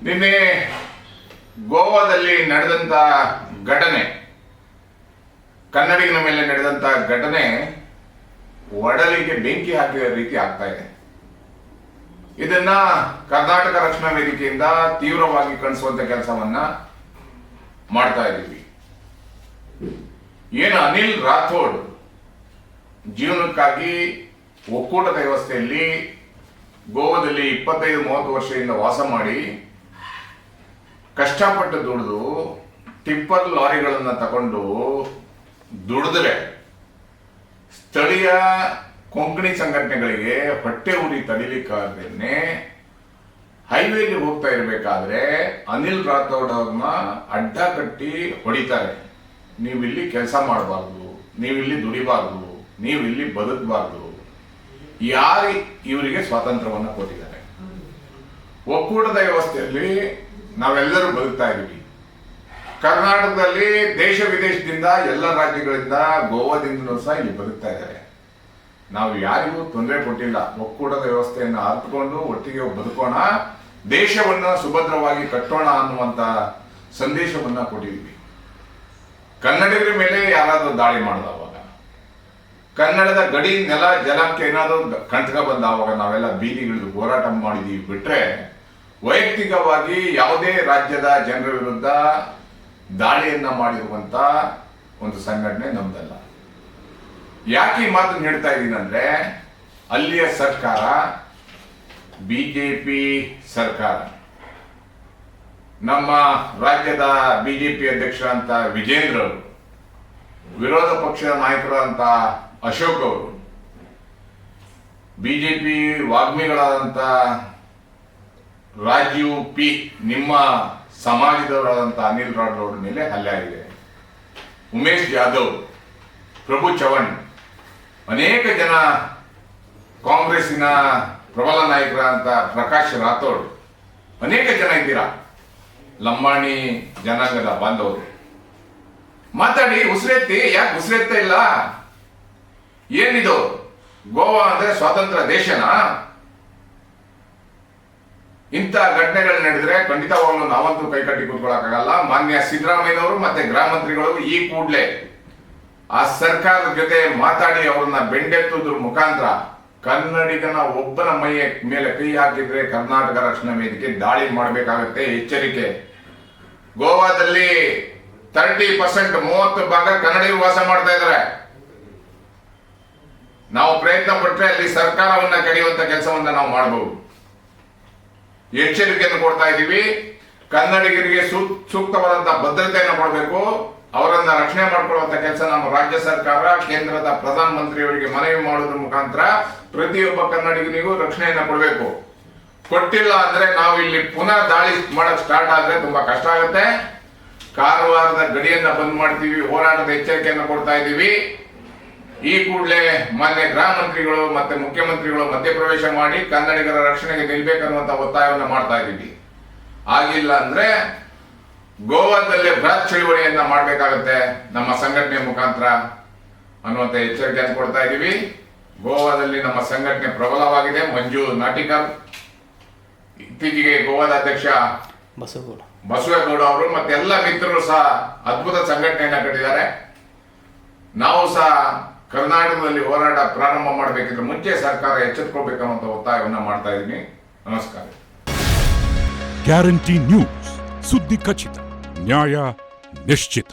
ನಿನ್ನೆ ಗೋವಾದಲ್ಲಿ ನಡೆದಂತ ಘಟನೆ, ಕನ್ನಡಿಗನ ಮೇಲೆ ನಡೆದಂತ ಘಟನೆ ಒಡಲಿಗೆ ಬೆಂಕಿ ಹಾಕಿದ ರೀತಿ ಆಗ್ತಾ ಇದೆ. ಇದನ್ನ ಕರ್ನಾಟಕ ರಕ್ಷಣಾ ವೇದಿಕೆಯಿಂದ ತೀವ್ರವಾಗಿ ಖಂಡಿಸುವಂತ ಕೆಲಸವನ್ನ ಮಾಡ್ತಾ ಇದ್ದೀವಿ. ಏನು ಅನಿಲ್ ರಾಥೋಡ್ ಜೀವನಕ್ಕಾಗಿ ಒಕ್ಕೂಟದ ವ್ಯವಸ್ಥೆಯಲ್ಲಿ ಗೋವಾದಲ್ಲಿ 25-30 ವರ್ಷದಿಂದ ವಾಸ ಮಾಡಿ ಕಷ್ಟಪಟ್ಟು ದುಡಿದು ಟಿಪ್ಪರ್ ಲಾರಿಗಳನ್ನ ತಗೊಂಡು ದುಡಿದ್ರೆ ಸ್ಥಳೀಯ ಕೊಂಕಣಿ ಸಂಘಟನೆಗಳಿಗೆ ಹೊಟ್ಟೆ ಉರಿ ತಡಿಲಿಕ್ಕಾಗದೇನೆ ಹೈವೇಗೆ ಹೋಗ್ತಾ ಇರಬೇಕಾದ್ರೆ ಅನಿಲ್ ರಾಥೋಡ್ ಅವ್ರನ್ನ ಅಡ್ಡ ಕಟ್ಟಿ ಹೊಡಿತಾರೆ. ನೀವಿಲ್ಲಿ ಕೆಲಸ ಮಾಡಬಾರ್ದು, ನೀವಿಲ್ಲಿ ದುಡಿಬಾರ್ದು, ನೀವಿಲ್ಲಿ ಬದುಕಬಾರ್ದು. ಯಾರು ಇವರಿಗೆ ಸ್ವಾತಂತ್ರ್ಯವನ್ನು ಕೊಟ್ಟಿದ್ದಾರೆ? ಒಕ್ಕೂಟದ ವ್ಯವಸ್ಥೆಯಲ್ಲಿ ನಾವೆಲ್ಲರೂ ಬದುಕ್ತಾ ಇದ್ದೀವಿ. ಕರ್ನಾಟಕದಲ್ಲಿ ದೇಶ ವಿದೇಶದಿಂದ ಎಲ್ಲ ರಾಜ್ಯಗಳಿಂದ ಗೋವಾದಿಂದಲೂ ಸಹ ಇಲ್ಲಿ ಬದುಕ್ತಾ ಇದ್ದಾರೆ. ನಾವು ಯಾರಿಗೂ ತೊಂದರೆ ಕೊಟ್ಟಿಲ್ಲ. ಒಕ್ಕೂಟದ ವ್ಯವಸ್ಥೆಯನ್ನು ಅರ್ಥಕೊಂಡು ಒಟ್ಟಿಗೆ ಬದುಕೋಣ, ದೇಶವನ್ನ ಸುಭದ್ರವಾಗಿ ಕಟ್ಟೋಣ ಅನ್ನುವಂತ ಸಂದೇಶವನ್ನ ಕೊಟ್ಟಿದ್ವಿ. ಕನ್ನಡಿಗರ ಮೇಲೆ ಯಾರಾದ್ರೂ ದಾಳಿ ಮಾಡಿದವಾಗ, ಕನ್ನಡದ ಗಡಿ ನೆಲ ಜಲಕ್ಕೆ ಏನಾದರೂ ಕಂಟಕ ಬಂದಾವಾಗ ನಾವೆಲ್ಲ ಬೀದಿಗಿಳಿದು ಹೋರಾಟ ಮಾಡಿದೀವಿ. ಬಿಟ್ರೆ ವೈಯಕ್ತಿಕವಾಗಿ ಯಾವುದೇ ರಾಜ್ಯದ ಜನರ ವಿರುದ್ಧ ದಾಳಿಯನ್ನ ಮಾಡಿರುವಂತ ಒಂದು ಸಂಘಟನೆ ನಮ್ದಲ್ಲ. ಯಾಕೆ ಈ ಮಾತು ಹೇಳ್ತಾ ಇದ್ದೀನಿ ಅಂದ್ರೆ, ಅಲ್ಲಿಯ ಸರ್ಕಾರ ಬಿಜೆಪಿ ಸರ್ಕಾರ. ನಮ್ಮ ರಾಜ್ಯದ ಬಿಜೆಪಿ ಅಧ್ಯಕ್ಷರಂತ ವಿಜೇಂದ್ರ ಅವರು, ವಿರೋಧ ಪಕ್ಷದ ನಾಯಕರಾದಂತ ಅಶೋಕ್ ಅವರು, ಬಿಜೆಪಿ ವಾಗ್ಮಿಗಳಾದಂತ ರಾಜೀವ್ ಪಿ, ನಿಮ್ಮ ಸಮಾಜದವರಾದಂಥ ಅನಿಲ್ ರಾಥೋಡ್ ಮೇಲೆ ಹಲ್ಲೆ ಆಗಿದೆ. ಉಮೇಶ್ ಜಾಧವ್, ಪ್ರಭು ಚವಣ್, ಅನೇಕ ಜನ ಕಾಂಗ್ರೆಸ್ಸಿನ ಪ್ರಬಲ ನಾಯಕರಾದಂಥ ಪ್ರಕಾಶ್ ರಾಥೋಡ್, ಅನೇಕ ಜನ ಇದ್ದೀರಾ ಲಂಬಾಣಿ ಜನಾಂಗದ ಬಾಂಧವರು. ಮಾತಾಡಿ, ಉಸಿರೆತ್ತಿ. ಯಾಕೆ ಉಸಿರೆತ್ತ ಇಲ್ಲ? ಏನಿದು? ಗೋವಾ ಅಂದ್ರೆ ಸ್ವಾತಂತ್ರ್ಯ ದೇಶನಾ? ಇಂಥ ಘಟನೆಗಳು ನಡೆದ್ರೆ ಖಂಡಿತವಾಗ್ಲೂ ನಾವಂತೂ ಕೈಕಟ್ಟಿ ಕೂತ್ಕೊಳ್ಳೋಕ್ಕಾಗಲ್ಲ. ಮಾನ್ಯ ಸಿದ್ದರಾಮಯ್ಯನವರು ಮತ್ತೆ ಗೃಹ ಮಂತ್ರಿಗಳು ಈ ಕೂಡಲೇ ಆ ಸರ್ಕಾರದ ಜೊತೆ ಮಾತಾಡಿ ಅವರನ್ನ ಬೆಂಡೆತ್ತುದ್ರ ಮುಖಾಂತರ ಕನ್ನಡಿಗನ ಒಬ್ಬನ ಮೈಯ ಮೇಲೆ ಕೈ ಹಾಕಿದ್ರೆ ಕರ್ನಾಟಕ ರಕ್ಷಣಾ ವೇದಿಕೆ ದಾಳಿ ಮಾಡಬೇಕಾಗುತ್ತೆ. ಎಚ್ಚರಿಕೆ. ಗೋವಾದಲ್ಲಿ 30% 30% ಕನ್ನಡಿಗರು ವಾಸ ಮಾಡ್ತಾ ಇದ್ದಾರೆ. ನಾವು ಪ್ರಯತ್ನ ಪಟ್ಟರೆ ಅಲ್ಲಿ ಸರ್ಕಾರವನ್ನ ಕಡಿಯುವಂತ ಕೆಲಸವನ್ನ ನಾವು ಮಾಡಬಹುದು. ಎಚ್ಚರಿಕೆಯನ್ನು ಕೊಡ್ತಾ ಇದ್ದೀವಿ. ಕನ್ನಡಿಗರಿಗೆ ಸೂಕ್ತವಾದಂತಹ ಭದ್ರತೆಯನ್ನು ಕೊಡಬೇಕು. ಅವರನ್ನ ರಕ್ಷಣೆ ಮಾಡಿಕೊಳ್ಳುವಂತ ಕೆಲಸ ನಮ್ಮ ರಾಜ್ಯ ಸರ್ಕಾರ, ಕೇಂದ್ರದ ಪ್ರಧಾನ ಮಂತ್ರಿಯವರಿಗೆ ಮನವಿ ಮಾಡೋದ್ರ ಮುಖಾಂತರ ಪ್ರತಿಯೊಬ್ಬ ಕನ್ನಡಿಗನಿಗೂ ರಕ್ಷಣೆಯನ್ನ ಕೊಡಬೇಕು. ಕೊಟ್ಟಿಲ್ಲ ಅಂದ್ರೆ ನಾವು ಇಲ್ಲಿ ಪುನಃ ದಾಳಿ ಮಾಡಕ್ ಸ್ಟಾರ್ಟ್ ಆದ್ರೆ ತುಂಬಾ ಕಷ್ಟ ಆಗುತ್ತೆ. ಕಾರವಾರದ ಗಡಿಯನ್ನ ಬಂದ್ ಮಾಡ್ತೀವಿ. ಹೋರಾಟದ ಎಚ್ಚರಿಕೆಯನ್ನು ಕೊಡ್ತಾ ಇದ್ದೀವಿ. ಈ ಕೂಡಲೇ ಮಾನ್ಯ ಗೃಹ ಮಂತ್ರಿಗಳು ಮತ್ತೆ ಮುಖ್ಯಮಂತ್ರಿಗಳು ಮಧ್ಯಪ್ರವೇಶ ಮಾಡಿ ಕನ್ನಡಿಗರ ರಕ್ಷಣೆಗೆ ನಿಲ್ಬೇಕನ್ನುವಂತ ಒತ್ತಾಯವನ್ನು ಮಾಡ್ತಾ ಇದ್ದೀವಿ. ಆಗಿಲ್ಲ ಅಂದ್ರೆ ಗೋವಾದಲ್ಲಿ ಬೃಹತ್ ಚಳುವಳಿಯನ್ನ ಮಾಡಬೇಕಾಗುತ್ತೆ ನಮ್ಮ ಸಂಘಟನೆ ಮುಖಾಂತರ ಅನ್ನುವಂತ ಎಚ್ಚರಿಕೆಯನ್ನು ಕೊಡ್ತಾ ಇದ್ದೀವಿ. ಗೋವಾದಲ್ಲಿ ನಮ್ಮ ಸಂಘಟನೆ ಪ್ರಬಲವಾಗಿದೆ. ಮಂಜು ನಾಟಿಕರ್, ಇತ್ತೀಚೆಗೆ ಗೋವಾದ ಅಧ್ಯಕ್ಷ ಬಸವೇಗೌಡ ಅವರು ಮತ್ತೆ ಎಲ್ಲ ಮಿತ್ರರು ಸಹ ಅದ್ಭುತ ಸಂಘಟನೆಯನ್ನ ಕಟ್ಟಿದ್ದಾರೆ. ನಾವು ಸಹ ಕರ್ನಾಟಕದಲ್ಲಿ ಹೋರಾಟ ಪ್ರಾರಂಭ ಮಾಡಬೇಕಿದ್ರೆ ಮುಂಚೆ ಸರ್ಕಾರ ಎಚ್ಚೆತ್ತುಕೊಳ್ಬೇಕನ್ನುವಂತ ಒತ್ತಾಯವನ್ನು ಮಾಡ್ತಾ ಇದ್ದೀನಿ. ನಮಸ್ಕಾರ. ಗ್ಯಾರಂಟಿ ನ್ಯೂಸ್, ಸುದ್ದಿ ಖಚಿತ, ನ್ಯಾಯ ನಿಶ್ಚಿತ.